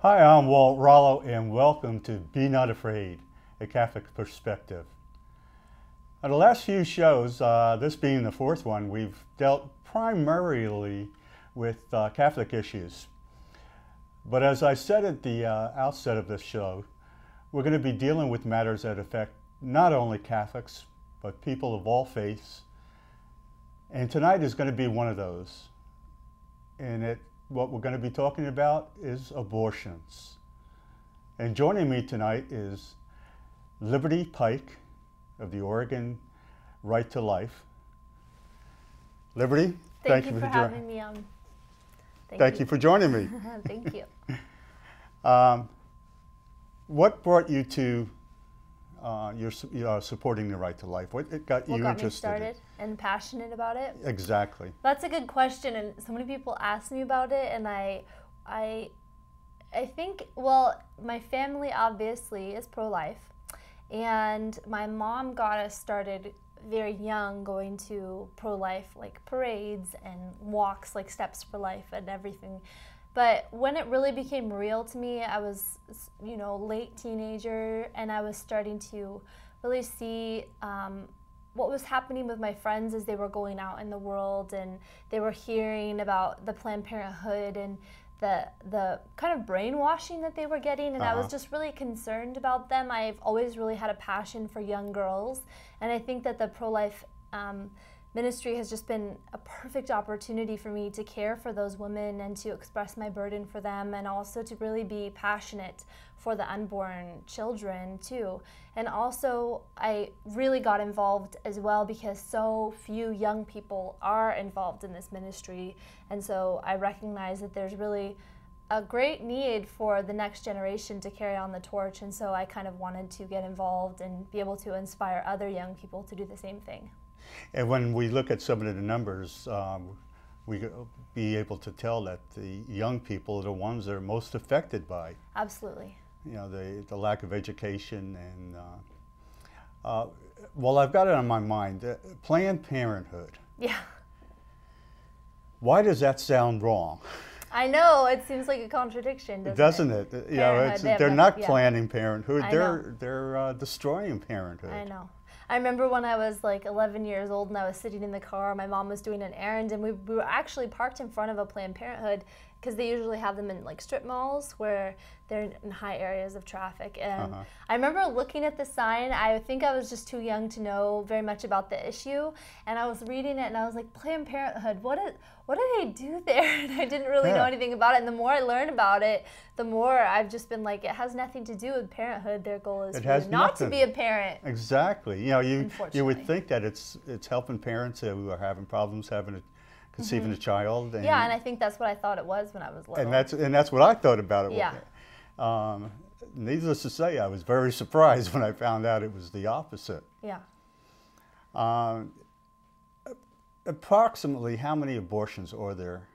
Hi, I'm Walt Rollo, and welcome to Be Not Afraid, a Catholic Perspective. On the last few shows, this being the fourth one, we've dealt primarily with Catholic issues. But as I said at the outset of this show, we're going to be dealing with matters that affect not only Catholics, but people of all faiths. And tonight is going to be one of those. And what we're going to be talking about is abortions. And joining me tonight is Liberty Pike of the Oregon Right to Life. Liberty, thank you for having me on. Thank you for joining me. Thank you. What brought you to your supporting the right to life? What got you interested? Me started and passionate about it? Exactly. That's a good question, and so many people ask me about it, and I think, well, my family obviously is pro-life, and my mom got us started very young going to pro-life like parades and walks like Steps for Life and everything. But when it really became real to me, I was, late teenager, and I was starting to really see what was happening with my friends as they were going out in the world, and they were hearing about the Planned Parenthood and the kind of brainwashing that they were getting, and I was just really concerned about them. I've always really had a passion for young girls, and I think that the pro-life ministry has just been a perfect opportunity for me to care for those women and to express my burden for them, and also to really be passionate for the unborn children too. And also I really got involved as well because so few young people are involved in this ministry, and so I recognize that there's really a great need for the next generation to carry on the torch, and so I kind of wanted to get involved and be able to inspire other young people to do the same thing. And when we look at some of the numbers, we'll be able to tell that the young people are the ones that are most affected by. Absolutely. The lack of education and, well, I've got it on my mind, Planned Parenthood. Yeah. Why does that sound wrong? I know, it seems like a contradiction, doesn't it? They're not planning parenthood, they're destroying parenthood. I know. I remember when I was like 11 years old and I was sitting in the car, my mom was doing an errand, and we were actually parked in front of a Planned Parenthood because they usually have them in like strip malls where they're in high areas of traffic. And I remember looking at the sign. I think I was just too young to know very much about the issue, and I was reading it and I was like, Planned Parenthood, what do they do there? And I didn't really know anything about it, and the more I learned about it, the more I've just been like, it has nothing to do with parenthood. Their goal is really not to be a parent. Exactly. You would think that it's helping parents who are having problems conceiving a child. And yeah, and I think that's what I thought it was when I was little. And that's what I thought about it. Yeah. Needless to say, I was very surprised when I found out it was the opposite. Yeah. Approximately how many abortions are there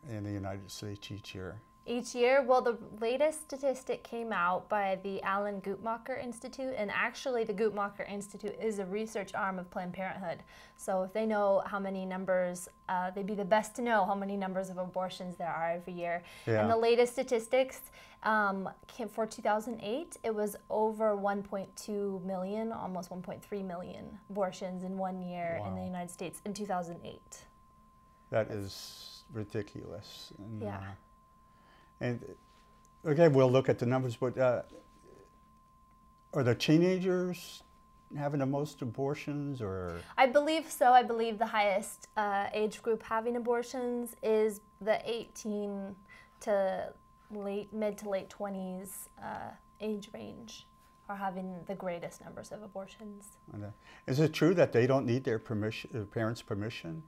in the United States each year? Each year? Well, the latest statistic came out by the Alan Guttmacher Institute, and actually the Guttmacher Institute is a research arm of Planned Parenthood. So if they know how many numbers, they'd be the best to know how many numbers of abortions there are every year. Yeah. And the latest statistics for 2008, it was over 1.2 million, almost 1.3 million abortions in 1 year in the United States in 2008. That is ridiculous. And, yeah. And okay, we'll look at the numbers, but are the teenagers having the most abortions, or? I believe so. I believe the highest age group having abortions is the 18 to mid to late 20s age range are having the greatest numbers of abortions. Is it true that they don't need their parents' permission?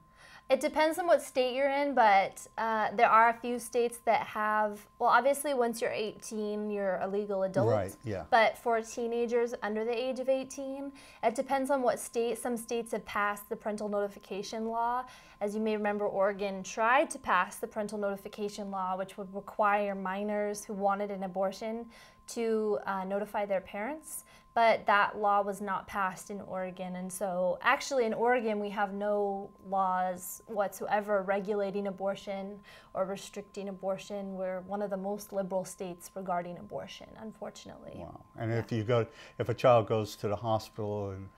It depends on what state you're in, but there are a few states that have, well, obviously once you're 18, you're a legal adult. Right, yeah. But for teenagers under the age of 18, it depends on what state. Some states have passed the parental notification law. As you may remember, Oregon tried to pass the parental notification law, which would require minors who wanted an abortion to notify their parents, but that law was not passed in Oregon. And so actually in Oregon, we have no laws whatsoever regulating abortion or restricting abortion. We're one of the most liberal states regarding abortion, unfortunately. Wow. And if a child goes to the hospital and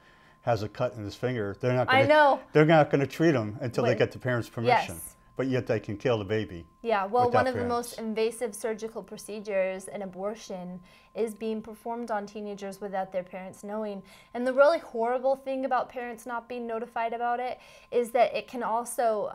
has a cut in his finger, they're not going to treat him until they get the parents' permission. Yes. But yet they can kill the baby. Yeah, well, one of the most invasive surgical procedures in abortion is being performed on teenagers without their parents knowing. And the really horrible thing about parents not being notified about it is that it can also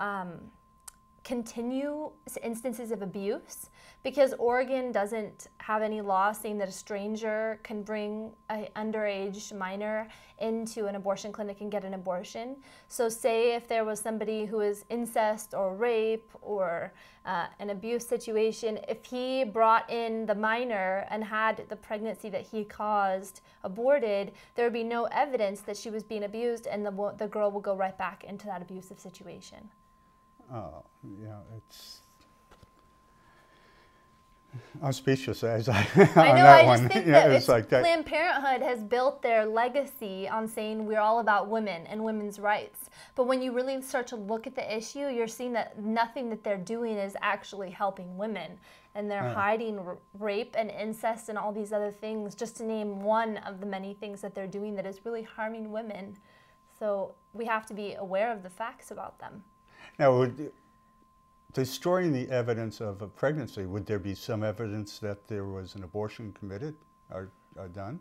continue instances of abuse, because Oregon doesn't have any law saying that a stranger can bring an underage minor into an abortion clinic and get an abortion. So say if there was somebody who is incest or rape or an abuse situation, if he brought in the minor and had the pregnancy that he caused aborted, there would be no evidence that she was being abused, and the girl will go right back into that abusive situation. Oh, yeah, I'm speechless as I on know, that I one. just think Yeah, that like that. Planned Parenthood has built their legacy on saying we're all about women and women's rights. But when you really start to look at the issue, you're seeing that nothing that they're doing is actually helping women. And they're hiding rape and incest and all these other things, just to name one of the many things that they're doing that is really harming women. So we have to be aware of the facts about them. Now, destroying the evidence of a pregnancy, would there be some evidence that there was an abortion committed or done?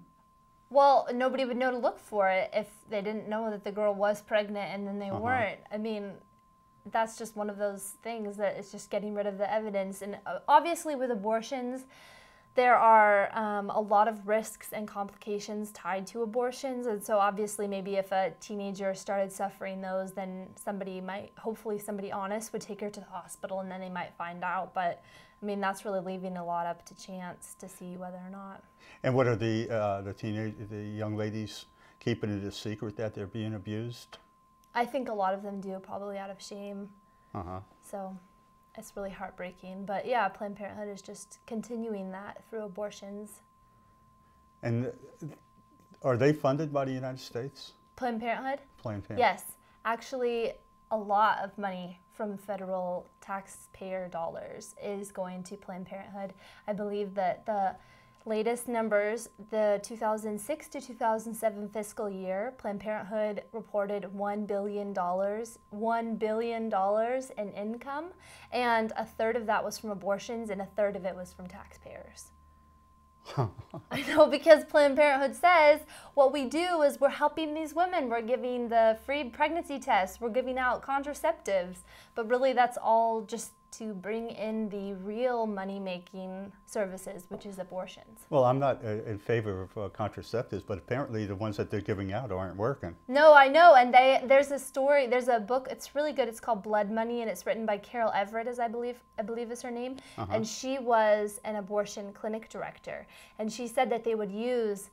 Well, nobody would know to look for it if they didn't know that the girl was pregnant and then they weren't. I mean, that's just one of those things that it's just getting rid of the evidence. And obviously with abortions, there are a lot of risks and complications tied to abortions. And so obviously maybe if a teenager started suffering those, then hopefully somebody honest would take her to the hospital, and then they might find out. But I mean, that's really leaving a lot up to chance to see whether or not. And what are the young ladies keeping it a secret that they're being abused? I think a lot of them do, probably out of shame. So it's really heartbreaking. But yeah, Planned Parenthood is just continuing that through abortions. And are they funded by the United States? Planned Parenthood? Planned Parenthood. Yes. Actually, a lot of money from federal taxpayer dollars is going to Planned Parenthood. I believe that the latest numbers, the 2006 to 2007 fiscal year, Planned Parenthood reported $1 billion in income, and a third of that was from abortions and a third of it was from taxpayers. I know, because Planned Parenthood says what we do is we're helping these women. We're giving the free pregnancy tests. We're giving out contraceptives. But really that's all just to bring in the real money-making services, which is abortions. Well, I'm not in favor of contraceptives, but apparently the ones that they're giving out aren't working. No, I know, and there's a story, there's a book, it's really good, it's called Blood Money, and it's written by Carol Everett, as I believe is her name, and she was an abortion clinic director, and she said that they would use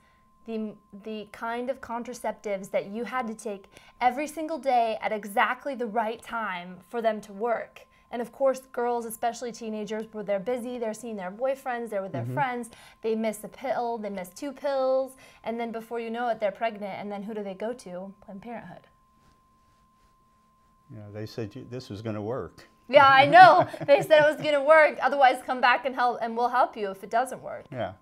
the kind of contraceptives that you had to take every single day at exactly the right time for them to work. And of course, girls, especially teenagers, they're busy, they're seeing their boyfriends, they're with their friends, they miss a pill, they miss 2 pills, and then before you know it, they're pregnant, and then who do they go to? Planned Parenthood. Yeah, they said this was going to work. Yeah, I know. They said it was going to work, otherwise come back and we'll help you if it doesn't work. Yeah.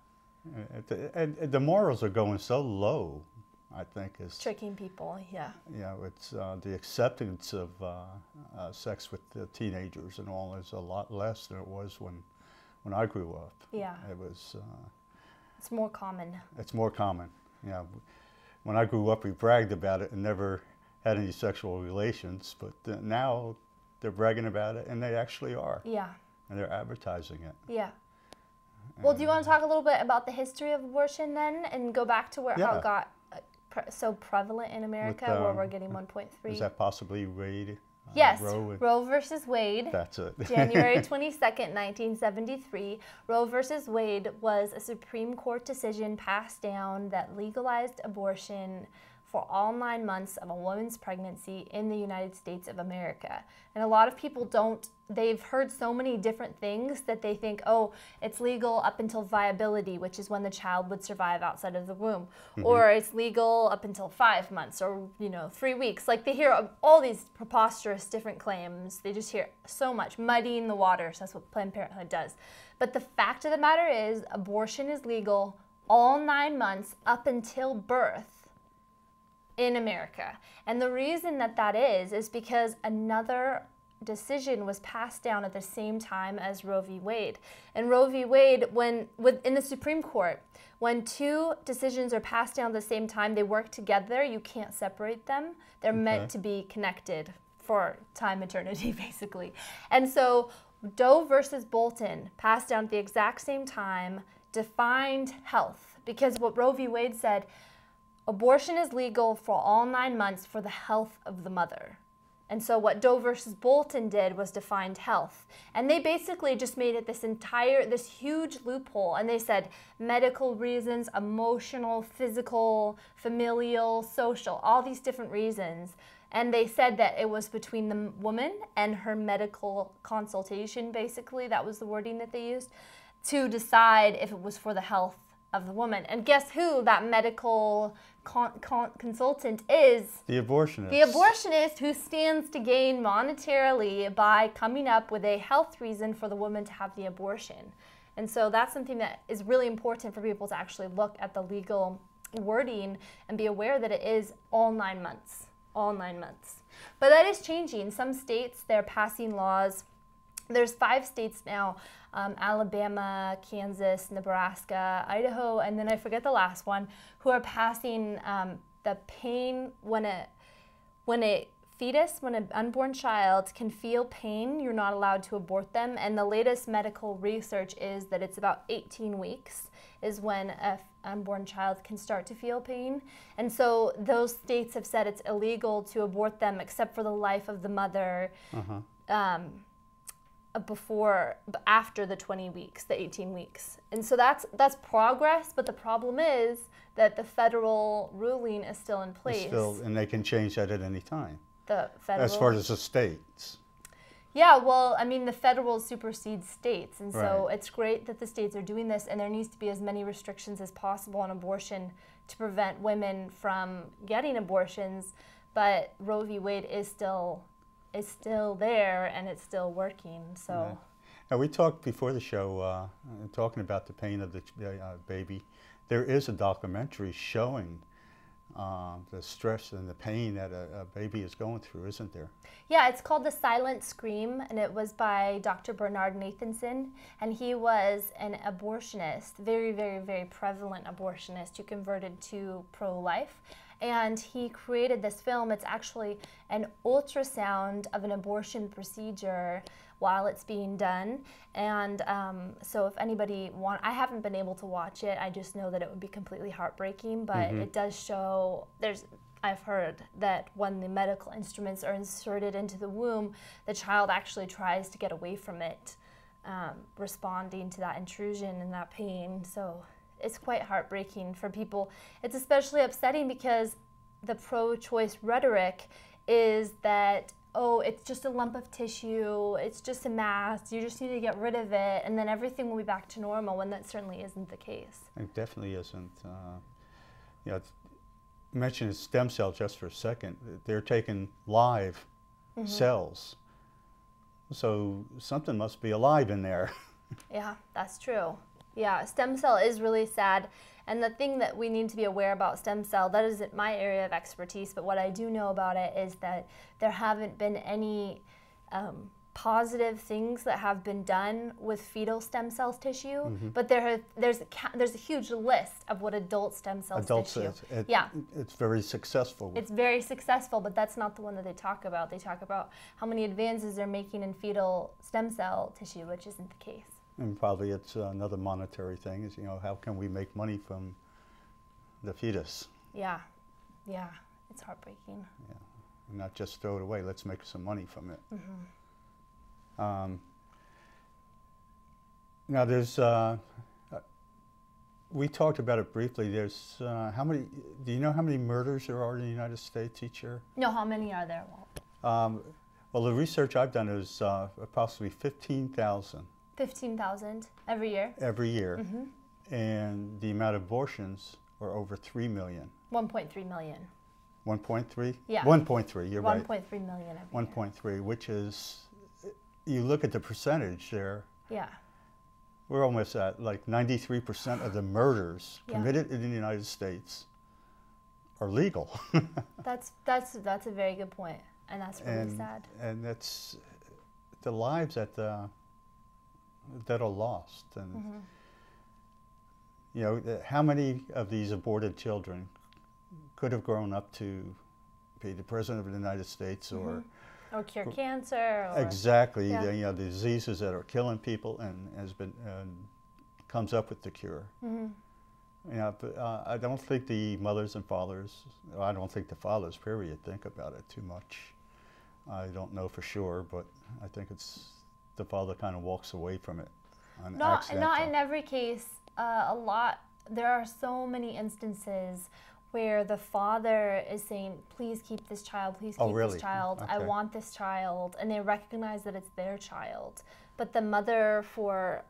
And the morals are going so low, I think. Tricking people, yeah. Yeah, it's the acceptance of sex with the teenagers and all is a lot less than it was when I grew up. Yeah. It was... it's more common. It's more common, yeah. When I grew up, we bragged about it and never had any sexual relations, but now they're bragging about it, and they actually are. Yeah. And they're advertising it. Yeah. Well, do you want to talk a little bit about the history of abortion then, and go back to how it got so prevalent in America, where we're getting 1.3? Is that possibly Wade? Yes, Roe versus Wade. That's it. January 22nd, 1973. Roe versus Wade was a Supreme Court decision passed down that legalized abortion for all 9 months of a woman's pregnancy in the United States of America. And a lot of people they've heard so many different things that they think, oh, it's legal up until viability, which is when the child would survive outside of the womb. Or it's legal up until 5 months or, 3 weeks. Like they hear all these preposterous different claims. They just hear so much, muddying the waters. That's what Planned Parenthood does. But the fact of the matter is abortion is legal all 9 months up until birth in America. And the reason that is because another decision was passed down at the same time as Roe v. Wade. And Roe v. Wade, in the Supreme Court, when two decisions are passed down at the same time, they work together. You can't separate them. They're meant to be connected for time eternity, basically. And so Doe versus Bolton passed down at the exact same time, defined health, because what Roe v. Wade said, abortion is legal for all 9 months for the health of the mother. And so what Doe versus Bolton did was defined health. And they basically just made it this huge loophole. And they said medical reasons, emotional, physical, familial, social, all these different reasons. And they said that it was between the woman and her medical consultation, basically. That was the wording that they used, to decide if it was for the health of the woman. And guess who that medical consultant is? The abortionist. The abortionist who stands to gain monetarily by coming up with a health reason for the woman to have the abortion. And so that's something that is really important for people to actually look at the legal wording and be aware that it is all 9 months. All 9 months. But that is changing. Some states, they're passing laws. There's 5 states now, Alabama, Kansas, Nebraska, Idaho, and then I forget the last one, who are passing the pain when an unborn child can feel pain, you're not allowed to abort them. And the latest medical research is that it's about 18 weeks is when an unborn child can start to feel pain. And so those states have said it's illegal to abort them except for the life of the mother. After the 20 weeks, the 18 weeks. And so that's progress, but the problem is that the federal ruling is still in place. And they can change that at any time. The federal, as far as the states. Yeah, well, I mean, the federal supersedes states, and so Right. it's great that the states are doing this, and there needs to be as many restrictions as possible on abortion to prevent women from getting abortions, but Roe v. Wade is still there, and it's still working, so. Yeah. Now, we talked before the show, talking about the pain of the baby. There is a documentary showing the stress and the pain that a baby is going through, isn't there? Yeah, it's called The Silent Scream, and it was by Dr. Bernard Nathanson, and he was an abortionist, very, very, very prevalent abortionist who converted to pro-life. And he created this film. It's actually an ultrasound of an abortion procedure while it's being done. And so if anybody I haven't been able to watch it. I just know that it would be completely heartbreaking, but it does show, I've heard that when the medical instruments are inserted into the womb, the child actually tries to get away from it, responding to that intrusion and that pain. So it's quite heartbreaking for people. It's especially upsetting because the pro-choice rhetoric is that, oh, it's just a lump of tissue, it's just a mass, you just need to get rid of it, and then everything will be back to normal, when that certainly isn't the case. It definitely isn't. Mention stem cell just for a second. They're taking live cells. So something must be alive in there. Yeah, that's true. Yeah, stem cell is really sad. And the thing that we need to be aware about stem cell, that isn't my area of expertise, but what I do know about it is that there haven't been any positive things that have been done with fetal stem cells tissue, but there's a huge list of what adult stem cells tissue. It's very successful. It's very successful, but that's not the one that they talk about. They talk about how many advances they're making in fetal stem cell tissue, which isn't the case. And probably it's another monetary thing, is, how can we make money from the fetus? Yeah, it's heartbreaking. Yeah, and not just throw it away, let's make some money from it. Now there's, we talked about it briefly. There's how many? Do you know how many murders there are in the United States each year? No, how many are there, Walt? Well, the research I've done is approximately 15,000. 15,000 every year? Every year. And the amount of abortions are over 3 million. 1.3 million. 1.3? Yeah. 1.3, you're right. 1.3 million every 1.3, which is, you look at the percentage there, year. Yeah. we're almost at like 93% of the murders committed in the United States are legal. That's a very good point, and that's really sad. And that's the lives that are lost. And you know, how many of these aborted children could have grown up to be the president of the United States or cure cancer. Or, exactly, you know, the diseases that are killing people and has been comes up with the cure. You know, but I don't think the mothers and fathers, I don't think the fathers, period, think about it too much. I don't know for sure, but I think it's the father kind of walks away from it. Not in every case. There are so many instances where the father is saying, please keep this child, please keep this child, I want this child, and they recognize that it's their child. But the mother, for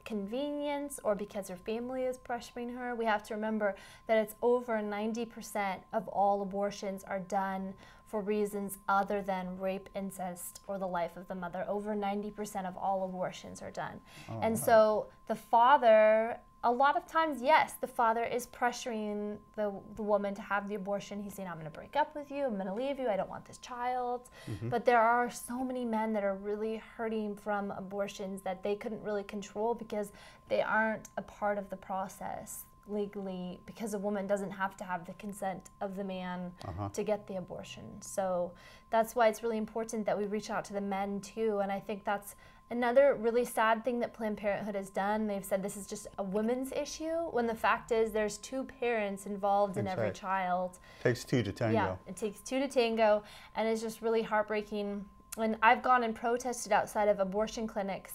convenience or because her family is pressuring her, we have to remember that it's over 90% of all abortions are done for reasons other than rape, incest, or the life of the mother. Over 90% of all abortions are done. And so the father, a lot of times, yes, the father is pressuring the woman to have the abortion. He's saying, I'm going to break up with you, I'm going to leave you, I don't want this child. But there are so many men that are really hurting from abortions that they couldn't really control because they aren't a part of the process legally, because a woman doesn't have to have the consent of the man to get the abortion. So that's why it's really important that we reach out to the men too. And I think that's another really sad thing that Planned Parenthood has done. They've said this is just a women's issue, when the fact is there's two parents involved in every child. Takes two to tango. Yeah, it takes two to tango, and it's just really heartbreaking. And I've gone and protested outside of abortion clinics.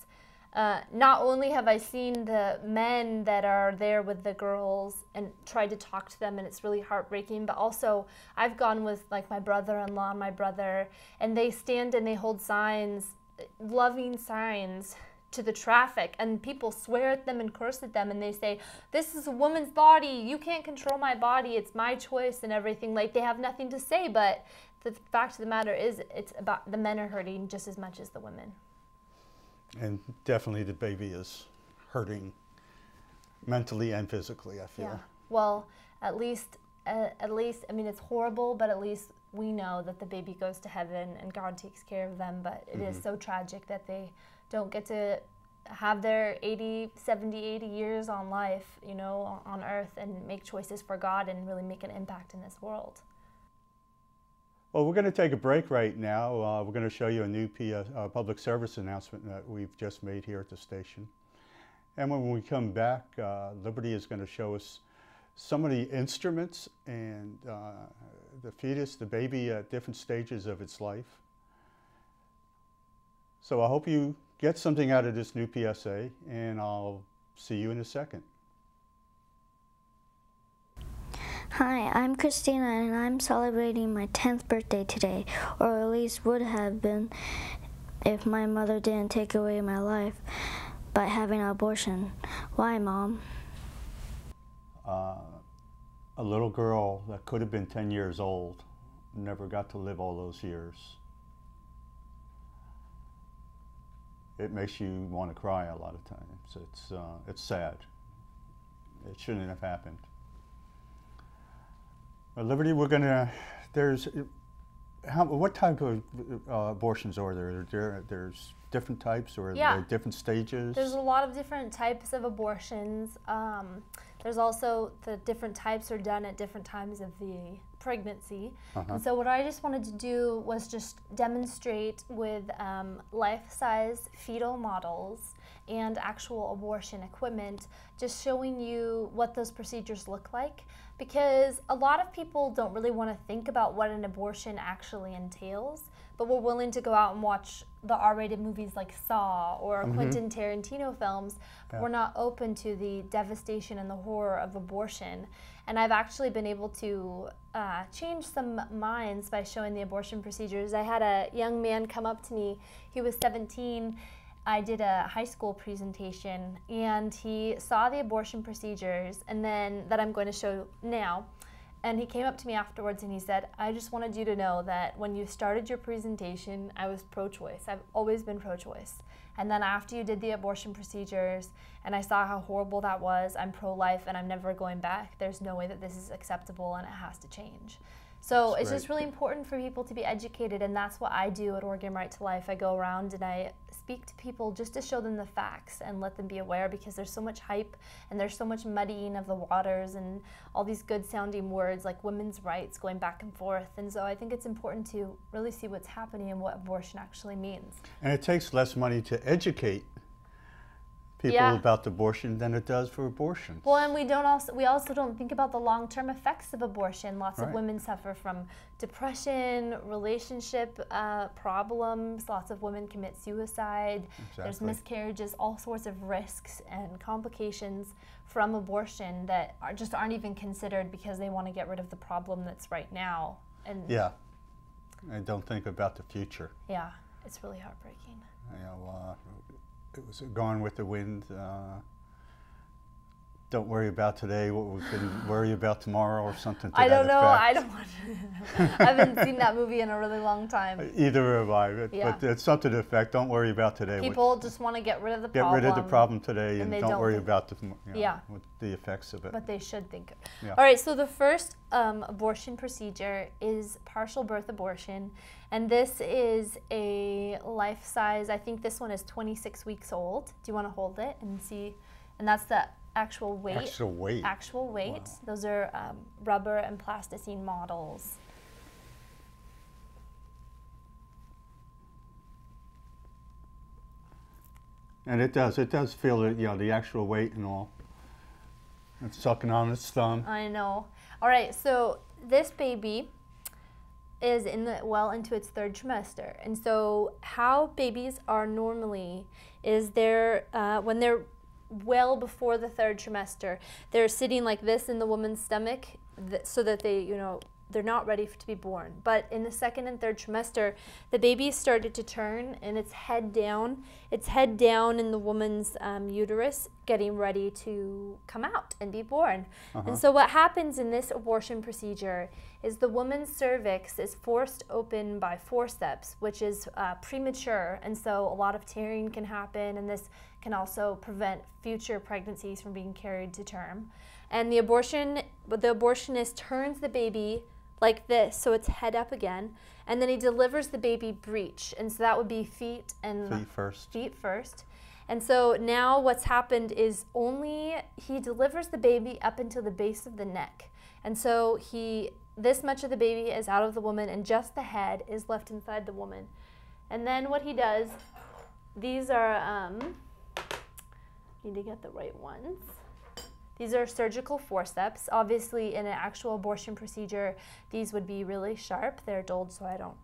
Not only have I seen the men that are there with the girls and tried to talk to them, and it's really heartbreaking, but also I've gone with like my brother-in-law, my brother, and they stand and they hold signs, loving signs to the traffic, and people swear at them and curse at them, and they say, this is a woman's body, you can't control my body, it's my choice and everything. Like, they have nothing to say, but the fact of the matter is it's about the men are hurting just as much as the women. And definitely the baby is hurting mentally and physically, I feel. Yeah. Well, at least, I mean, it's horrible, but at least we know that the baby goes to heaven and God takes care of them. But it is so tragic that they don't get to have their 70, 80 years on life, you know, on earth, and make choices for God and really make an impact in this world. Well, we're going to take a break right now. We're going to show you a new public service announcement that we've just made here at the station. And when we come back, Liberty is going to show us some of the instruments and the fetus, the baby, at different stages of its life. So I hope you get something out of this new PSA, and I'll see you in a second. Hi, I'm Christina, and I'm celebrating my 10th birthday today, or at least would have been if my mother didn't take away my life by having an abortion. Why, Mom? A little girl that could have been 10 years old never got to live all those years. It makes you want to cry a lot of times. It's sad. It shouldn't have happened. Well, Liberty, we're gonna. What type of abortions are there? There's different types, or are there different stages? There's a lot of different types of abortions. There's also the different types are done at different times of the pregnancy. And so what I just wanted to do was just demonstrate with life-size fetal models and actual abortion equipment, just showing you what those procedures look like, because a lot of people don't really want to think about what an abortion actually entails, but we're willing to go out and watch the R-rated movies like Saw or Quentin Tarantino films were not open to the devastation and the horror of abortion. And I've actually been able to change some minds by showing the abortion procedures. I had a young man come up to me. He was 17. I did a high school presentation, and he saw the abortion procedures, and then that I'm going to show now. And he came up to me afterwards and he said, I just wanted you to know that when you started your presentation, I was pro-choice. I've always been pro-choice. And then after you did the abortion procedures and I saw how horrible that was, I'm pro-life and I'm never going back. There's no way that this is acceptable and it has to change. So That's it's great. just really important for people to be educated, and that's what I do at Oregon Right to Life. I go around and I speak to people just to show them the facts and let them be aware, because there's so much hype and there's so much muddying of the waters and all these good sounding words like women's rights going back and forth. And so I think it's important to really see what's happening and what abortion actually means. And it takes less money to educate people Yeah. about abortion than it does for abortion. Well, and we also don't think about the long-term effects of abortion. Lots of Right. women suffer from depression, relationship problems. Lots of women commit suicide. There's Exactly. miscarriages, all sorts of risks and complications from abortion that aren't even considered because they want to get rid of the problem that's right now. And Yeah, I don't think about the future. yeah, it's really heartbreaking. You know, it was Gone with the Wind. Don't worry about today what we can worry about tomorrow, or something to I that don't know. effect. I don't want to. I haven't seen that movie in a really long time. Either have I, but, Yeah. but it's something to the effect, don't worry about today. People just want to get rid of the Get problem. rid of the problem today, and and they don't don't worry think- about Yeah. what the effects of it. But they should think. Yeah. All right, so the first abortion procedure is partial birth abortion. And this is a life-size, I think this one is 26 weeks old. Do you want to hold it and see? And that's the actual weight. Actual weight. Actual weight. Wow. Those are rubber and plasticine models. And it does feel it, the actual weight and all. It's sucking on its thumb. I know. All right, so this baby is well into its third trimester. And so how babies are normally is when they're well before the third trimester, they're sitting like this in the woman's stomach so that they're not ready to be born. But in the second and third trimester, the baby started to turn and its head down in the woman's uterus, getting ready to come out and be born. And so what happens in this abortion procedure is the woman's cervix is forced open by forceps, which is premature, and so a lot of tearing can happen, and this can also prevent future pregnancies from being carried to term. And the abortionist turns the baby like this, so it's head up again, and then he delivers the baby breech, and so that would be feet first. And so now what's happened is he delivers the baby up until the base of the neck, and so this much of the baby is out of the woman, and just the head is left inside the woman. And then what he does, these are need to get the right ones. These are surgical forceps. Obviously, in an actual abortion procedure, these would be really sharp. They're dulled so I don't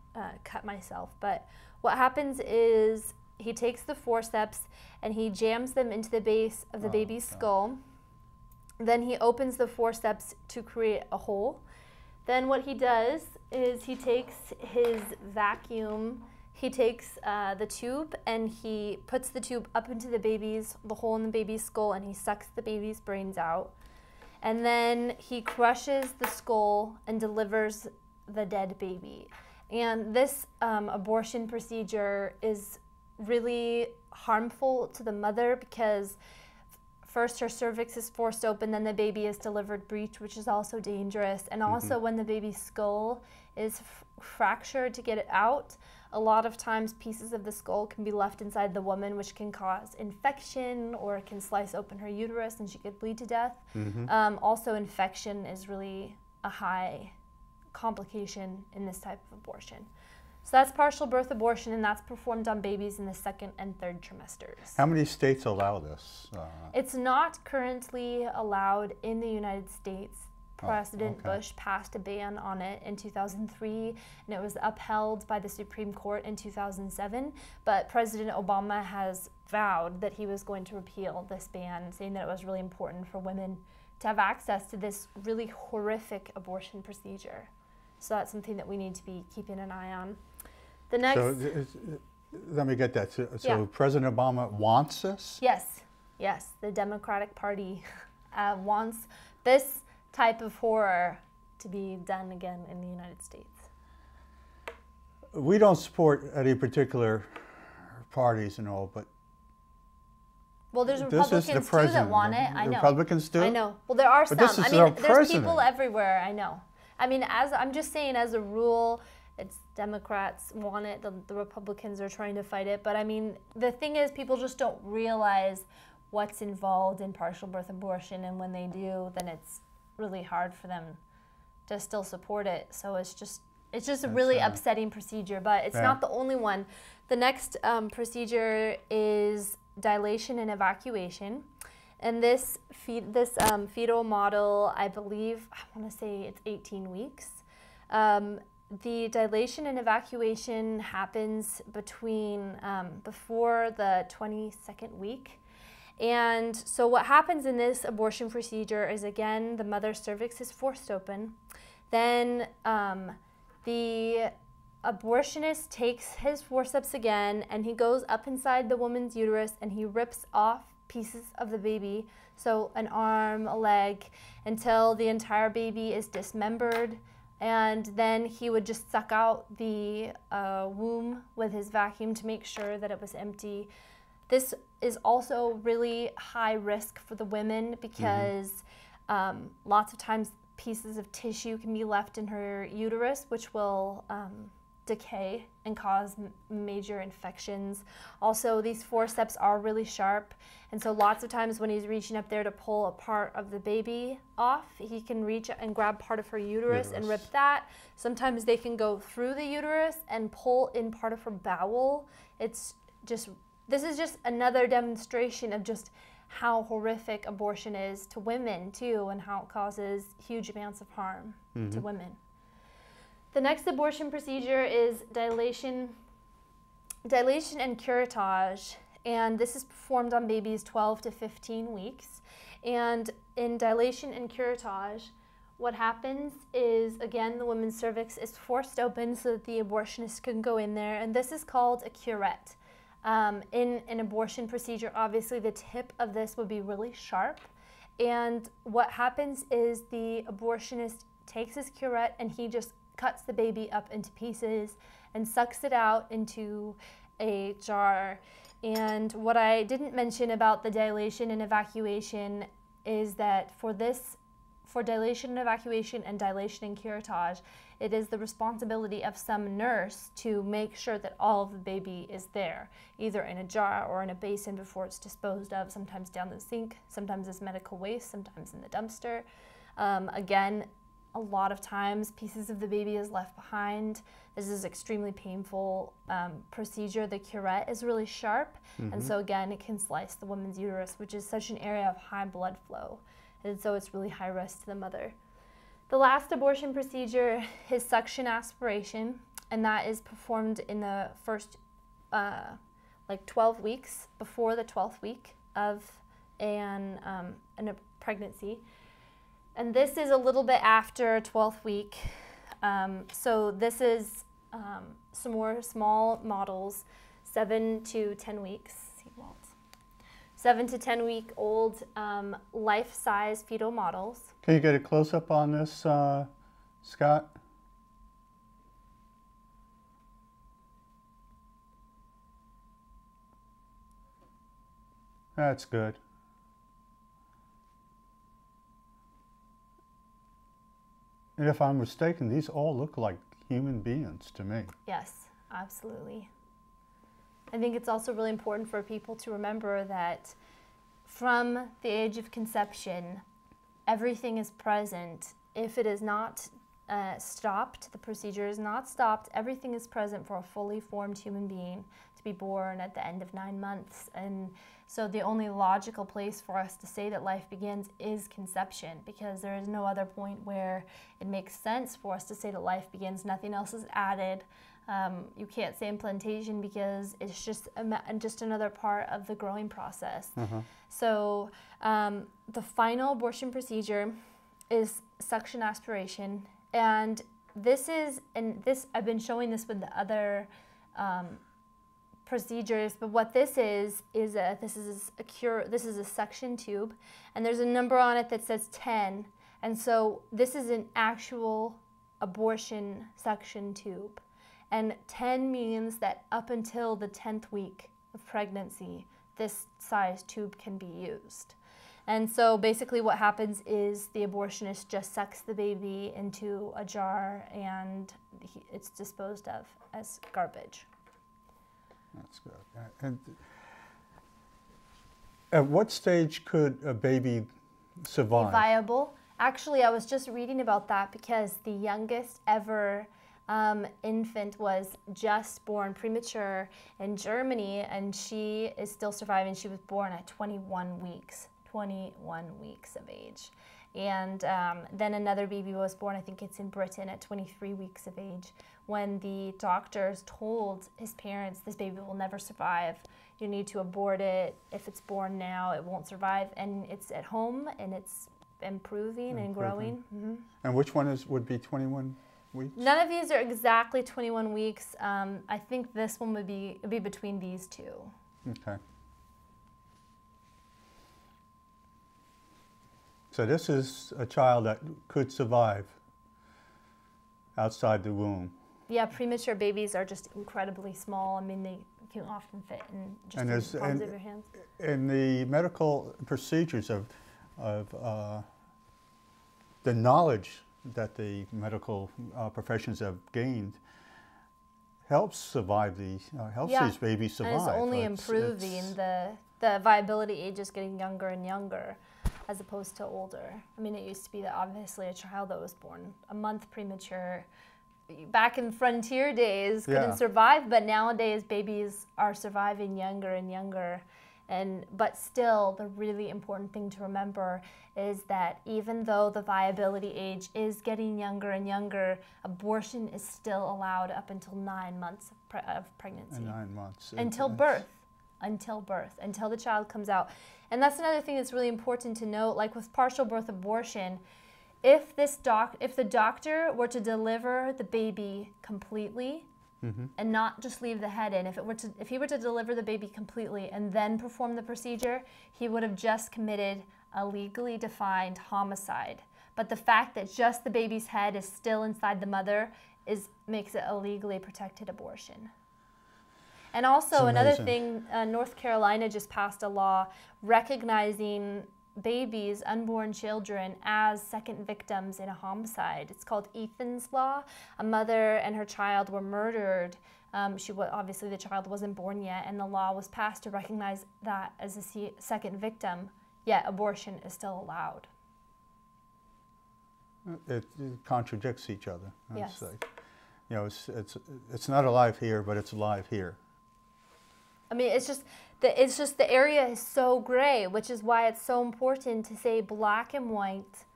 cut myself. But what happens is he takes the forceps and he jams them into the base of the baby's skull. Then he opens the forceps to create a hole. Then what he does is he takes his vacuum. He takes the tube and he puts the tube up into the hole in the baby's skull, and he sucks the baby's brains out. And then he crushes the skull and delivers the dead baby. And this abortion procedure is really harmful to the mother because first her cervix is forced open, then the baby is delivered breech, which is also dangerous. And also when the baby's skull is fractured to get it out, a lot of times pieces of the skull can be left inside the woman, which can cause infection or it can slice open her uterus and she could bleed to death. Also, infection is really a high complication in this type of abortion. So that's partial birth abortion, and that's performed on babies in the second and third trimesters. How many states allow this? It's not currently allowed in the United States. President Bush passed a ban on it in 2003, and it was upheld by the Supreme Court in 2007. But President Obama has vowed that he was going to repeal this ban, saying that it was really important for women to have access to this really horrific abortion procedure. So that's something that we need to be keeping an eye on. The next... So, let me get that. So President Obama wants this? Yes, yes. The Democratic Party wants this type of horror to be done again in the United States. We don't support any particular parties and all, but well, there's Republicans too that want it. I know. Republicans do? I know. Well, there are some. This is I mean, there's president. people everywhere. I know. I mean, I'm just saying, as a rule, it's Democrats want it. The Republicans are trying to fight it. But I mean, the thing is, people just don't realize what's involved in partial birth abortion, and when they do, then it's really hard for them to still support it. So it's just a really upsetting procedure. But it's not the only one. The next procedure is dilation and evacuation, and this fetal model, I believe, I want to say it's 18 weeks. The dilation and evacuation happens between before the 22nd week. And so what happens in this abortion procedure is, again, the mother's cervix is forced open. Then the abortionist takes his forceps again, and he goes up inside the woman's uterus, and he rips off pieces of the baby, so an arm, a leg, until the entire baby is dismembered. And then he would just suck out the womb with his vacuum to make sure that it was empty. This is also really high risk for the women because lots of times pieces of tissue can be left in her uterus, which will decay and cause major infections. Also, these forceps are really sharp, and so lots of times when he's reaching up there to pull a part of the baby off, he can reach and grab part of her uterus and rip that. Sometimes they can go through the uterus and pull in part of her bowel. This is just another demonstration of just how horrific abortion is to women too, and how it causes huge amounts of harm to women. The next abortion procedure is dilation and curettage, and this is performed on babies 12 to 15 weeks. And in dilation and curettage, what happens is, again, the woman's cervix is forced open so that the abortionist can go in there, and this is called a curette. In an abortion procedure, obviously the tip of this would be really sharp, and what happens is the abortionist takes his curette and he just cuts the baby up into pieces and sucks it out into a jar. And what I didn't mention about the dilation and evacuation is that for dilation and evacuation and dilation and curettage, it is the responsibility of some nurse to make sure that all of the baby is there, either in a jar or in a basin before it's disposed of, sometimes down the sink, sometimes as medical waste, sometimes in the dumpster. Again, a lot of times pieces of the baby is left behind. This is extremely painful procedure. The curette is really sharp, and so again, it can slice the woman's uterus, which is such an area of high blood flow, and so it's really high risk to the mother. The last abortion procedure is suction aspiration, and that is performed in the first 12 weeks before the 12th week of a pregnancy. And this is a little bit after 12th week. So this is some more small models, 7 to 10 weeks. 7 to 10 week old life-size fetal models. Can you get a close-up on this, Scott? That's good. And if I'm mistaken, these all look like human beings to me. Yes, absolutely. I think it's also really important for people to remember that from the age of conception, everything is present. If it is not stopped, the procedure is not stopped, everything is present for a fully formed human being to be born at the end of 9 months. And So the only logical place for us to say that life begins is conception, because there is no other point where it makes sense for us to say that life begins. Nothing else is added. You can't say implantation because it's just another part of the growing process. So the final abortion procedure is suction aspiration, and I've been showing this with the other procedures, but what this is a suction tube, and there's a number on it that says 10, and so this is an actual abortion suction tube, and 10 means that up until the 10th week of pregnancy, this size tube can be used. And so basically what happens is the abortionist just sucks the baby into a jar, and it's disposed of as garbage. That's good. And at what stage could a baby survive? Be viable. Actually, I was just reading about that because the youngest ever infant was just born premature in Germany, and she is still surviving. She was born at 21 weeks. 21 weeks of age. And then another baby was born, I think it's in Britain, at 23 weeks of age, when the doctors told his parents, this baby will never survive. You need to abort it. If it's born now, it won't survive. And it's at home, and it's improving and growing. And which one would be 21 weeks? None of these are exactly 21 weeks. I think this one would be between these two. Okay. So this is a child that could survive outside the womb. Yeah, premature babies are just incredibly small. I mean, they can often fit in just the palms of your hands. And the medical procedures of the knowledge that the medical professions have gained helps survive these babies survive. And it's only improving. The viability age is getting younger and younger, as opposed to older. I mean, it used to be that obviously a child that was born a month premature back in frontier days couldn't survive, but nowadays babies are surviving younger and younger. But still, the really important thing to remember is that even though the viability age is getting younger and younger, abortion is still allowed up until 9 months of pregnancy. 9 months. Until birth, until the child comes out. And that's another thing that's really important to note, like with partial birth abortion, if the doctor were to deliver the baby completely, and not just leave the head in, if he were to deliver the baby completely and then perform the procedure, he would have just committed a legally defined homicide. But the fact that just the baby's head is still inside the mother makes it a legally protected abortion. And also another thing, North Carolina just passed a law recognizing babies, unborn children, as second victims in a homicide. It's called Ethan's Law. A mother and her child were murdered. Obviously the child wasn't born yet, and the law was passed to recognize that as a second victim, yet abortion is still allowed. It contradicts each other. Yes. Like, you know, it's not alive here, but it's alive here. I mean, it's just the area is so gray, which is why it's so important to say black and white.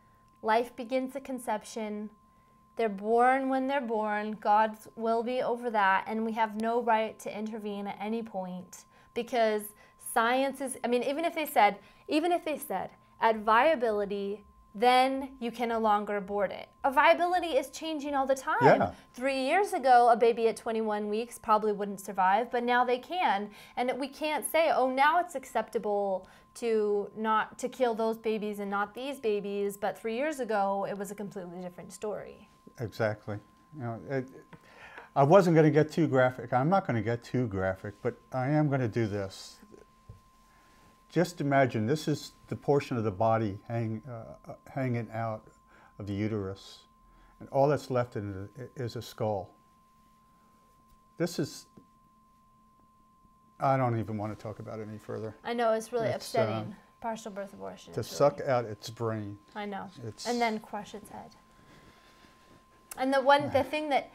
Life begins at conception. They're born when they're born. God's will be over that, and we have no right to intervene at any point, because science is, I mean, even if they said at viability, then you can no longer abort it. A viability is changing all the time. Yeah. 3 years ago, a baby at 21 weeks probably wouldn't survive, but now they can. And we can't say, oh, now it's acceptable to kill those babies and not these babies, but 3 years ago, it was a completely different story. Exactly. You know, I wasn't going to get too graphic. I'm not going to get too graphic, but I am going to do this. Just imagine, this is the portion of the body hanging out of the uterus, and all that's left in it is a skull. This is, I don't even want to talk about it any further. I know, it's really upsetting. Partial birth abortion. To suck out its brain. I know. And then crush its head. And the thing that,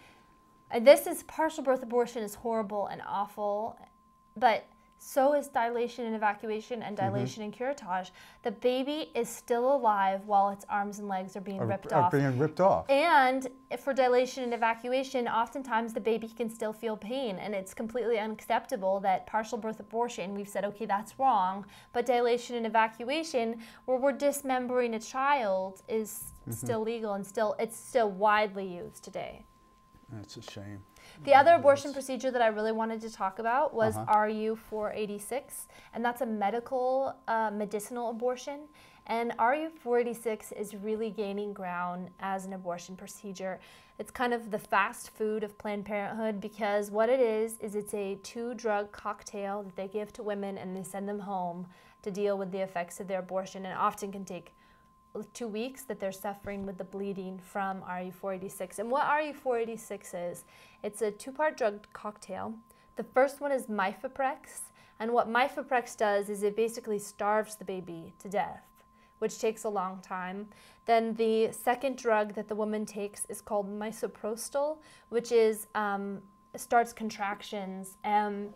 this is partial birth abortion is horrible and awful, but so is dilation and evacuation and dilation and curettage. The baby is still alive while its arms and legs are being ripped off. Being ripped off. And for dilation and evacuation, oftentimes the baby can still feel pain, and it's completely unacceptable that partial birth abortion, we've said, okay, that's wrong, but dilation and evacuation, where we're dismembering a child, is still legal, and it's still widely used today. That's a shame. The other abortion procedure that I really wanted to talk about was RU486, and that's a medicinal abortion. And RU486 is really gaining ground as an abortion procedure. It's kind of the fast food of Planned Parenthood, because what it is it's a 2-drug cocktail that they give to women and they send them home to deal with the effects of their abortion, and often can take 2 weeks that they're suffering with the bleeding from RU486. And what RU486 is, it's a 2-part drug cocktail. The first one is Mifeprex, and what Mifeprex does is it basically starves the baby to death, which takes a long time. Then the second drug that the woman takes is called misoprostol, which is starts contractions. And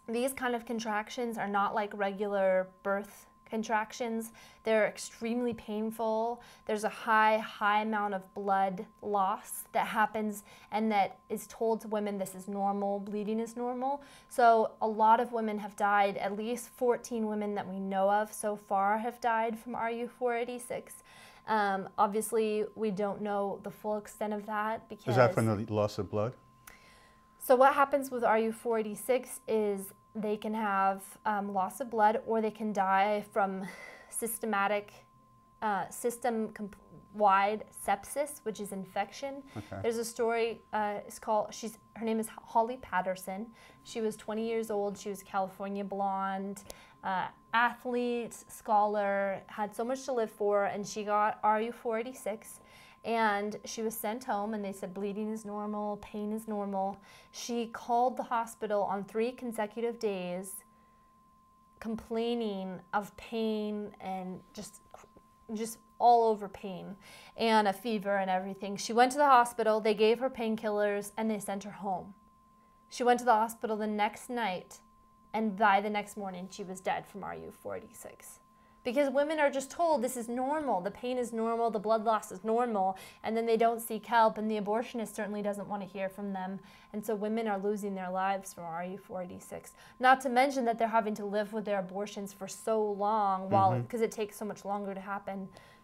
these kind of contractions are not like regular birth contractions. They're extremely painful. There's a high amount of blood loss that happens, and that is told to women this is normal, bleeding is normal. So a lot of women have died. At least 14 women that we know of so far have died from RU486. Obviously, we don't know the full extent of that, because... Is that from the loss of blood? So what happens with RU486 is they can have loss of blood, or they can die from systematic, system-wide sepsis, which is infection. Okay. There's a story, her name is Holly Patterson. She was 20 years old. She was California blonde, athlete, scholar, had so much to live for, and she got RU486. And she was sent home, and they said bleeding is normal, pain is normal. She called the hospital on 3 consecutive days complaining of pain and just all over pain and a fever and everything. She went to the hospital, they gave her painkillers, and they sent her home. She went to the hospital the next night, and by the next morning she was dead from RU486. Because women are just told this is normal, the pain is normal, the blood loss is normal, and then they don't seek help, and the abortionist certainly doesn't want to hear from them. And so women are losing their lives from RU486. Not to mention that they're having to live with their abortions for so long, because it takes so much longer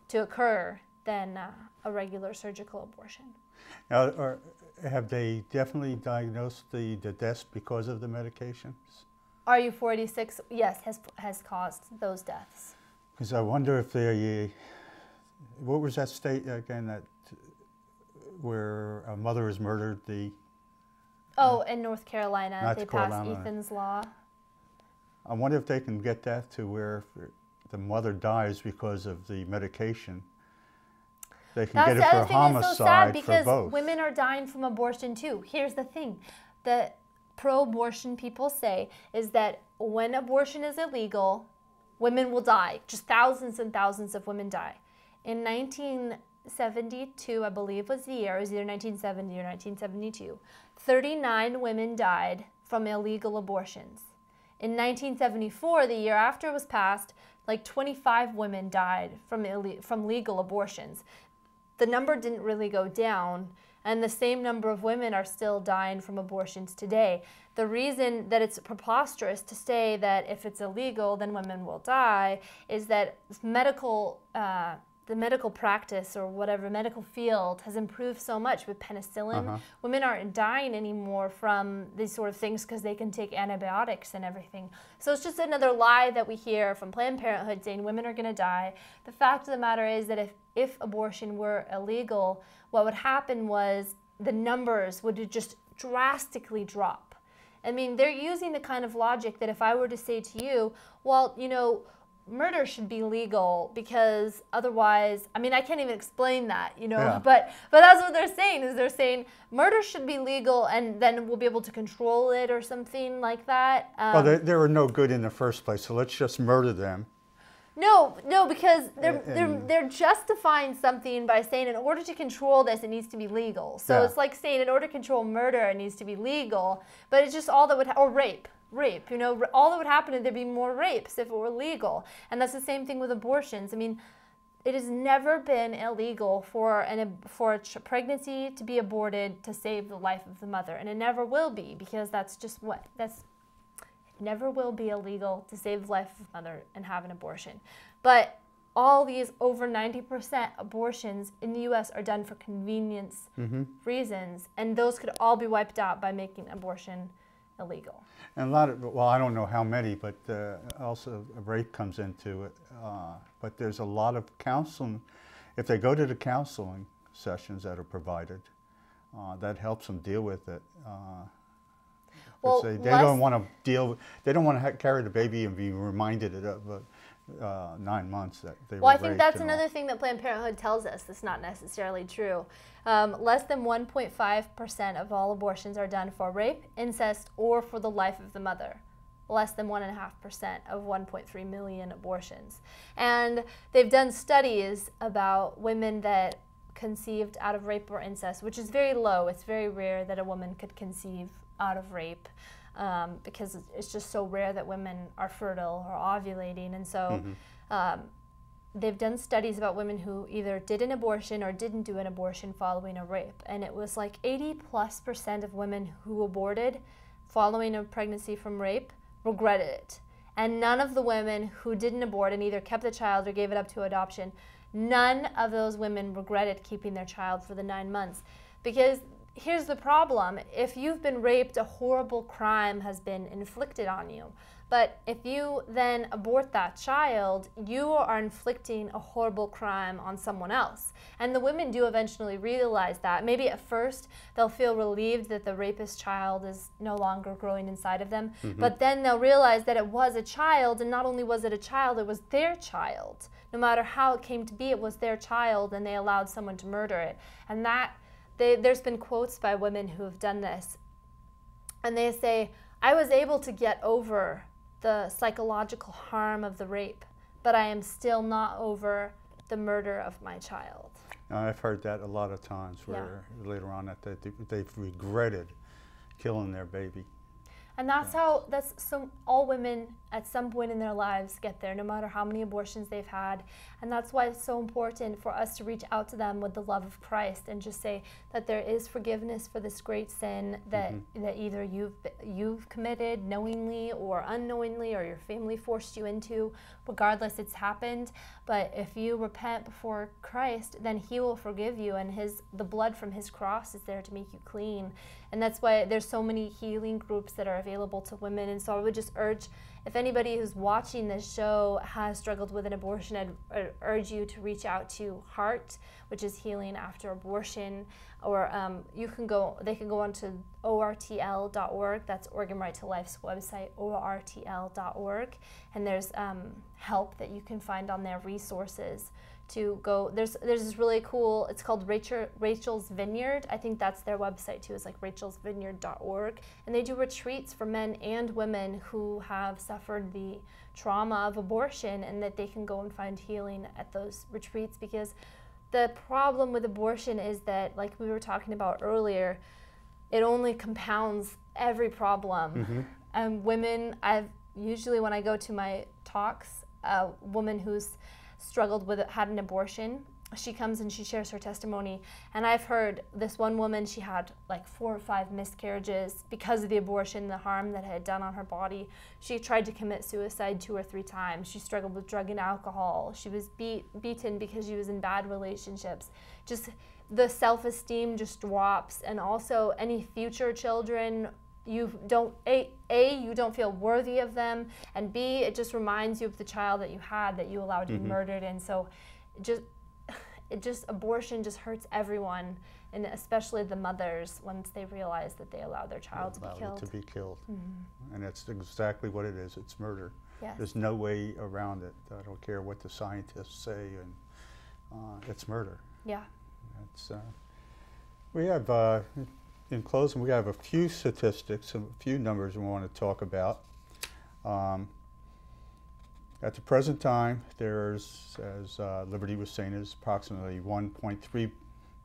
to occur than a regular surgical abortion. Now, have they definitely diagnosed the deaths because of the medications? RU486, yes, has caused those deaths. Because I wonder if they, what was that state again where a mother is murdered? In North Carolina, they passed Ethan's Law. I wonder if they can get that to where if the mother dies because of the medication, they can get it for homicide. It's so sad, because for both. Women are dying from abortion too. Here's the thing. The pro-abortion people say is that when abortion is illegal, women will die. Just thousands and thousands of women die. In 1972, I believe was the year, it was either 1970 or 1972, 39 women died from illegal abortions. In 1974, the year after it was passed, like 25 women died from legal abortions. The number didn't really go down, and the same number of women are still dying from abortions today. The reason that it's preposterous to say that if it's illegal, then women will die, is that the medical practice, or whatever medical field, has improved so much with penicillin. Women aren't dying anymore from these sort of things because they can take antibiotics and everything. So it's just another lie that we hear from Planned Parenthood saying women are going to die. The fact of the matter is that if abortion were illegal, what would happen was the numbers would just drastically drop. I mean, they're using the kind of logic that if I were to say to you, well, you know, murder should be legal because otherwise, I mean, I can't even explain that, you know, but that's what they're saying, is they're saying murder should be legal and then we'll be able to control it or something like that. Well, they were no good in the first place, so let's just murder them. No, because they're justifying something by saying in order to control this, it needs to be legal. So it's like saying in order to control murder, it needs to be legal, but it's just all that would, or rape. rape. You know, all that would happen is there'd be more rapes if it were legal. And that's the same thing with abortions. I mean, it has never been illegal for a pregnancy to be aborted to save the life of the mother, and it never will be, because it never will be illegal to save the life of the mother and have an abortion. But all these over 90% abortions in the U.S. are done for convenience reasons, and those could all be wiped out by making abortion illegal. And a lot of, well, I don't know how many, but also rape comes into it. But there's a lot of counseling. If they go to the counseling sessions that are provided, that helps them deal with it. Well, they don't want to deal. They don't want to carry the baby and be reminded of 9 months that they were Well, I raped think that's and another all. thing that Planned Parenthood tells us that's not necessarily true. Less than 1.5% of all abortions are done for rape, incest, or for the life of the mother. Less than 1.5% of 1.3 million abortions. And they've done studies about women that conceived out of rape or incest, which is very low. It's very rare that a woman could conceive out of rape. Because it's just so rare that women are fertile or ovulating. And so they've done studies about women who either did an abortion or didn't do an abortion following a rape. And it was like 80+% of women who aborted following a pregnancy from rape regretted it. And none of the women who didn't abort and either kept the child or gave it up to adoption, none of those women regretted keeping their child for the 9 months. Because here's the problem. If you've been raped, a horrible crime has been inflicted on you. But if you then abort that child, you are inflicting a horrible crime on someone else. And the women do eventually realize that. Maybe at first they'll feel relieved that the rapist child is no longer growing inside of them. But then they'll realize that it was a child, and not only was it a child, it was their child. No matter how it came to be, it was their child, and they allowed someone to murder it. And there's been quotes by women who have done this, and they say, I was able to get over the psychological harm of the rape, but I am still not over the murder of my child. I've heard that a lot of times, where later on that they've regretted killing their baby. And that's all women at some point in their lives get there, no matter how many abortions they've had. And that's why it's so important for us to reach out to them with the love of Christ and just say that there is forgiveness for this great sin that either you've committed knowingly or unknowingly, or your family forced you into. Regardless, it's happened. But if you repent before Christ, then He will forgive you, and the blood from His cross is there to make you clean. And that's why there's so many healing groups that are available to women. And so I would just urge, if anybody who's watching this show has struggled with an abortion, I'd urge you to reach out to HEART, which is Healing After Abortion, or they can go onto ortl.org. That's Oregon Right to Life's website, ortl.org, and there's help that you can find on there, resources to go. There's this really cool, it's called Rachel's Vineyard. I think that's their website too. It's like rachelsvineyard.org, and they do retreats for men and women who have suffered the trauma of abortion, and that they can go and find healing at those retreats. Because the problem with abortion is that, like we were talking about earlier, it only compounds every problem. And women, usually when I go to my talks, a woman who's had an abortion, she comes and she shares her testimony. And I've heard this one woman, she had like 4 or 5 miscarriages because of the abortion, the harm that it had done on her body. She tried to commit suicide 2 or 3 times. She struggled with drug and alcohol. She was beaten because she was in bad relationships. Just the self-esteem just drops. And also any future children, you don't feel worthy of them, and B, it just reminds you of the child that you had that you allowed to be murdered. And so abortion just hurts everyone, and especially the mothers, once they realize that they allowed their child to be killed. And that's exactly what it is. It's murder. Yes. There's no way around it. I don't care what the scientists say, and it's murder. Yeah. We have in closing, we have a few statistics, a few numbers we want to talk about. At the present time, there's, as Liberty was saying, is approximately 1.3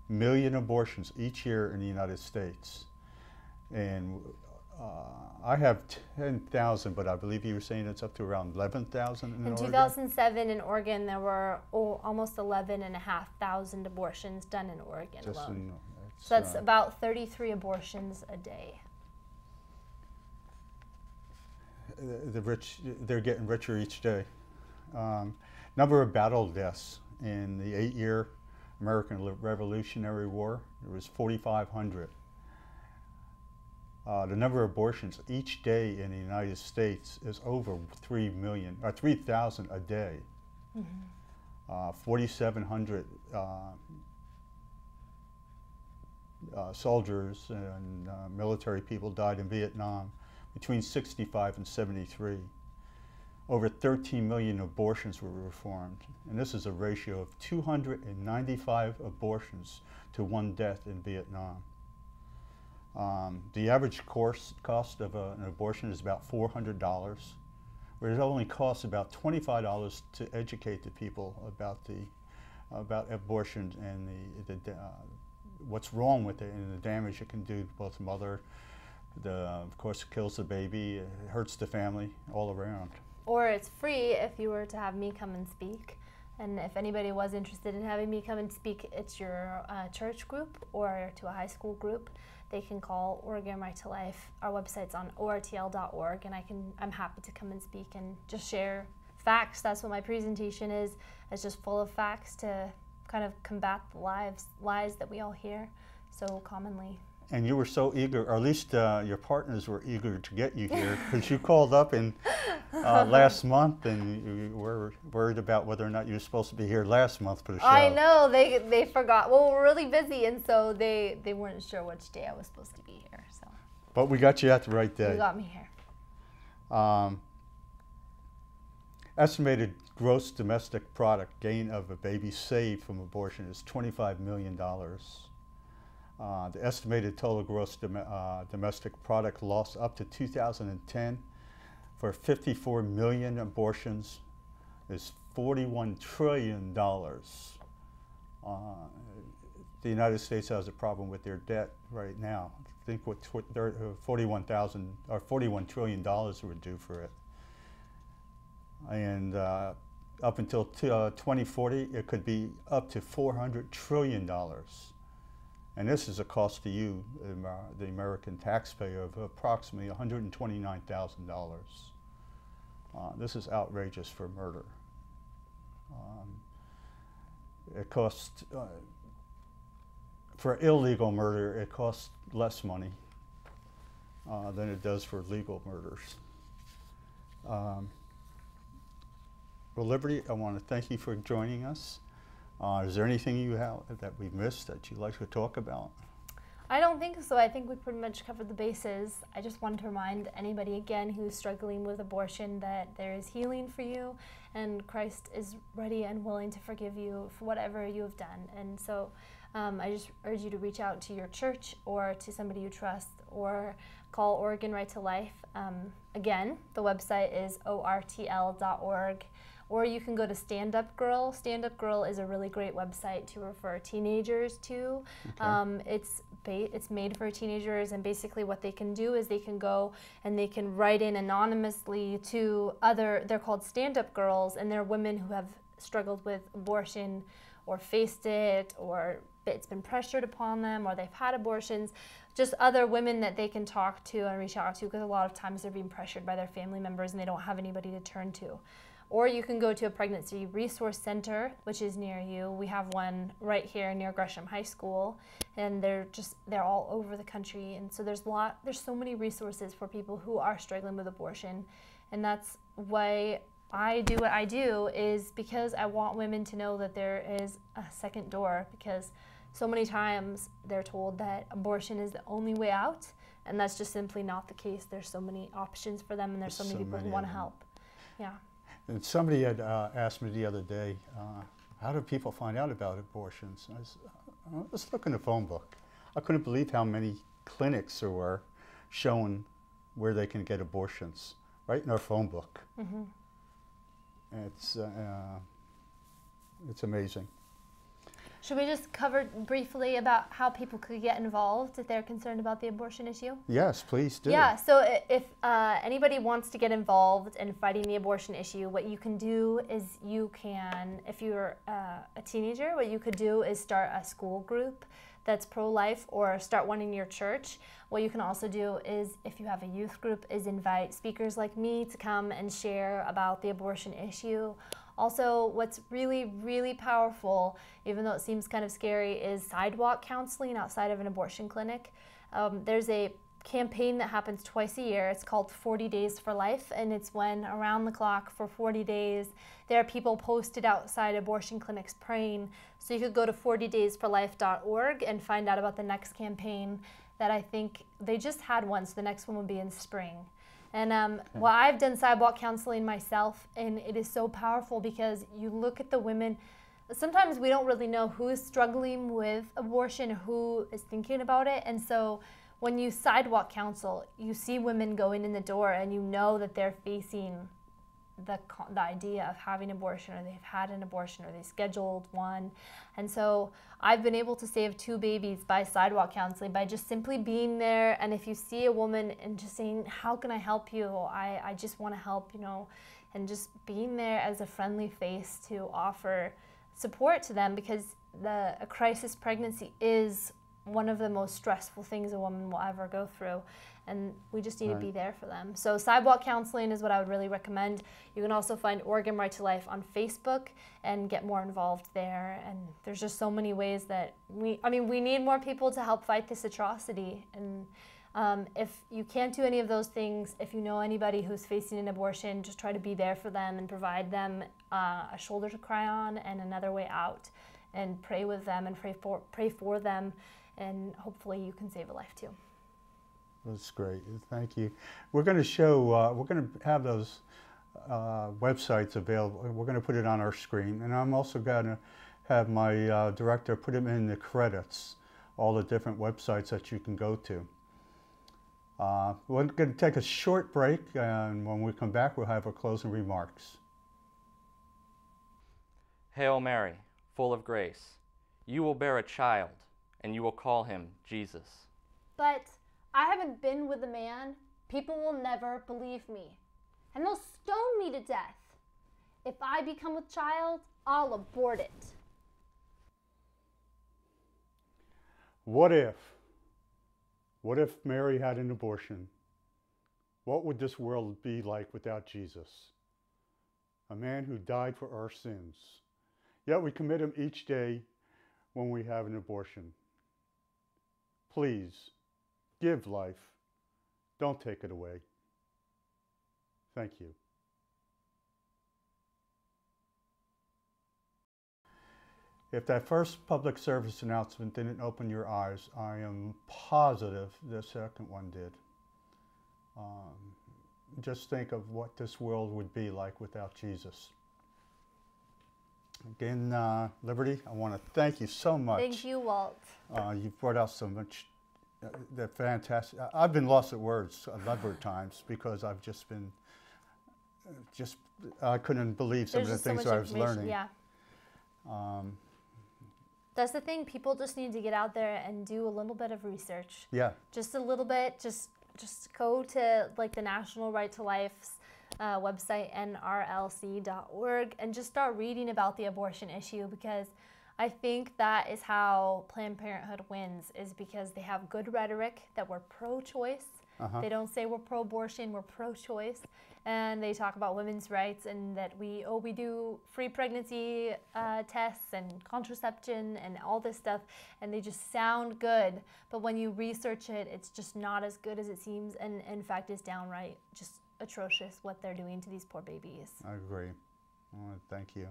million abortions each year in the United States. And I have 10,000, but I believe you were saying it's up to around 11,000 in Oregon? 2007 in Oregon, there were almost 11,500 abortions done in Oregon alone. So that's about 33 abortions a day. The rich, they're getting richer each day. Number of battle deaths in the 8-year American Revolutionary War, it was 4,500. The number of abortions each day in the United States is over 3,000 a day. 4,700 soldiers and military people died in Vietnam between 65 and 73. Over 13 million abortions were performed, and this is a ratio of 295 abortions to 1 death in Vietnam. The average cost of an abortion is about $400, where it only costs about $25 to educate the people about abortion and what's wrong with it and the damage it can do to both the mother. Of course, it kills the baby, it hurts the family all around. Or it's free if you were to have me come and speak. And if anybody was interested in having me come and speak, it's your church group or to a high school group. They can call Oregon Right to Life. Our website's on ortl.org, and I'm happy to come and speak and just share facts. That's what my presentation is. It's just full of facts to kind of combat the lies that we all hear so commonly. And you were so eager, or at least your partners were eager to get you here, because you called up in last month and you were worried about whether or not you were supposed to be here last month for the show. I know, they forgot. Well, we're really busy, and so they weren't sure which day I was supposed to be here. So. But we got you at the right day. You got me here. Estimated gross domestic product gain of a baby saved from abortion is $25 million. The estimated total gross domestic product loss up to 2010 for 54 million abortions is $41 trillion. The United States has a problem with their debt right now. I think what $41 trillion would do for it. And up until 2040, it could be up to $400 trillion. And this is a cost to you, the American taxpayer, of approximately $129,000. This is outrageous for murder. It costs, for illegal murder, it costs less money than it does for legal murders. Well, Liberty, I want to thank you for joining us. Is there anything you have that we missed that you'd like to talk about? I don't think so. I think we pretty much covered the bases. I just wanted to remind anybody again who's struggling with abortion that there is healing for you, and Christ is ready and willing to forgive you for whatever you have done. And so I just urge you to reach out to your church or to somebody you trust, or call Oregon Right to Life. Again, the website is ortl.org. Or you can go to Stand Up Girl. Stand Up Girl is a really great website to refer teenagers to. Okay. It's made for teenagers, and basically what they can do is they can go and they can write in anonymously to they're called Stand Up Girls, and they're women who have struggled with abortion or faced it, or it's been pressured upon them, or they've had abortions. Just other women that they can talk to and reach out to, because a lot of times they're being pressured by their family members and they don't have anybody to turn to. Or you can go to a pregnancy resource center, which is near you. We have one right here near Gresham High School, and they're all over the country. And so there's so many resources for people who are struggling with abortion. And that's why I do what I do, is because I want women to know that there is a second door, because so many times they're told that abortion is the only way out, and that's just simply not the case. There's so many options for them, and there's so many people who want to help. Yeah. And somebody had asked me the other day, how do people find out about abortions? And I was looking in the phone book. I couldn't believe how many clinics there were showing where they can get abortions, right in our phone book. Mm-hmm. It's amazing. Should we just cover briefly about how people could get involved if they're concerned about the abortion issue? Yes, please do. Yeah, so if anybody wants to get involved in fighting the abortion issue, what you can do is you can, if you're a teenager, what you could do is start a school group that's pro-life or start one in your church. What you can also do is, if you have a youth group, is invite speakers like me to come and share about the abortion issue. Also, what's really, really powerful, even though it seems kind of scary, is sidewalk counseling outside of an abortion clinic. There's a campaign that happens twice a year. It's called 40 Days for Life, and it's when around the clock for 40 days there are people posted outside abortion clinics praying. So you could go to 40daysforlife.org and find out about the next campaign that I think they just had one, so the next one will be in spring. And well, I've done sidewalk counseling myself, and it is so powerful because you look at the women. Sometimes we don't really know who is struggling with abortion, who is thinking about it, and so when you sidewalk counsel, you see women going in the door and you know that they're facing the idea of having abortion, or they've had an abortion, or they scheduled one. And so I've been able to save 2 babies by sidewalk counseling, by just simply being there. And if you see a woman and just saying, how can I help you? I just want to help, you know, and just being there as a friendly face to offer support to them, because a crisis pregnancy is one of the most stressful things a woman will ever go through, and we just need to be there for them. So sidewalk counseling is what I would really recommend. You can also find Oregon Right to Life on Facebook and get more involved there, and there's just so many ways that we need more people to help fight this atrocity. And if you can't do any of those things, if you know anybody who's facing an abortion, just try to be there for them and provide them a shoulder to cry on and another way out, and pray with them and pray for them. And hopefully you can save a life too. That's great. Thank you. We're going to show, we're going to have those websites available. We're going to put it on our screen. And I'm also going to have my director put them in the credits, all the different websites that you can go to. We're going to take a short break, and when we come back, we'll have our closing remarks. Hail Mary, full of grace, you will bear a child, and you will call him Jesus. But I haven't been with a man. People will never believe me, and they'll stone me to death. If I become a child, I'll abort it. What if Mary had an abortion? What would this world be like without Jesus? A man who died for our sins. Yet we commit him each day when we have an abortion. Please, give life. Don't take it away. Thank you. If that first public service announcement didn't open your eyes, I am positive the second one did. Just think of what this world would be like without Jesus. Again, Liberty, I want to thank you so much. Thank you, Walt. You've brought out so much, they're fantastic. I've been lost at words a number of times because I've just been, I couldn't believe some of the things that I was learning. Yeah. That's the thing, people just need to get out there and do a little bit of research. Yeah. Just a little bit, just go to like the National Right to Life's website, nrlc.org, and just start reading about the abortion issue, because I think that is how Planned Parenthood wins, is because they have good rhetoric that we're pro-choice. They don't say we're pro-abortion, we're pro-choice. And they talk about women's rights and that we do free pregnancy tests and contraception and all this stuff, and they just sound good. But when you research it, it's just not as good as it seems, and in fact it's downright just atrocious what they're doing to these poor babies. I agree. I want to thank you.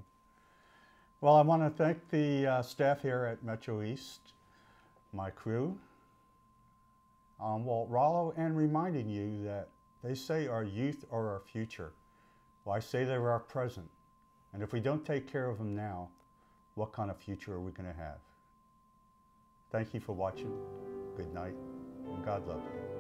Well, I want to thank the staff here at Metro East, my crew, Walt Rollo, and reminding you that they say our youth are our future. Well, I say they're our present. And if we don't take care of them now, what kind of future are we going to have? Thank you for watching. Good night, and God love you.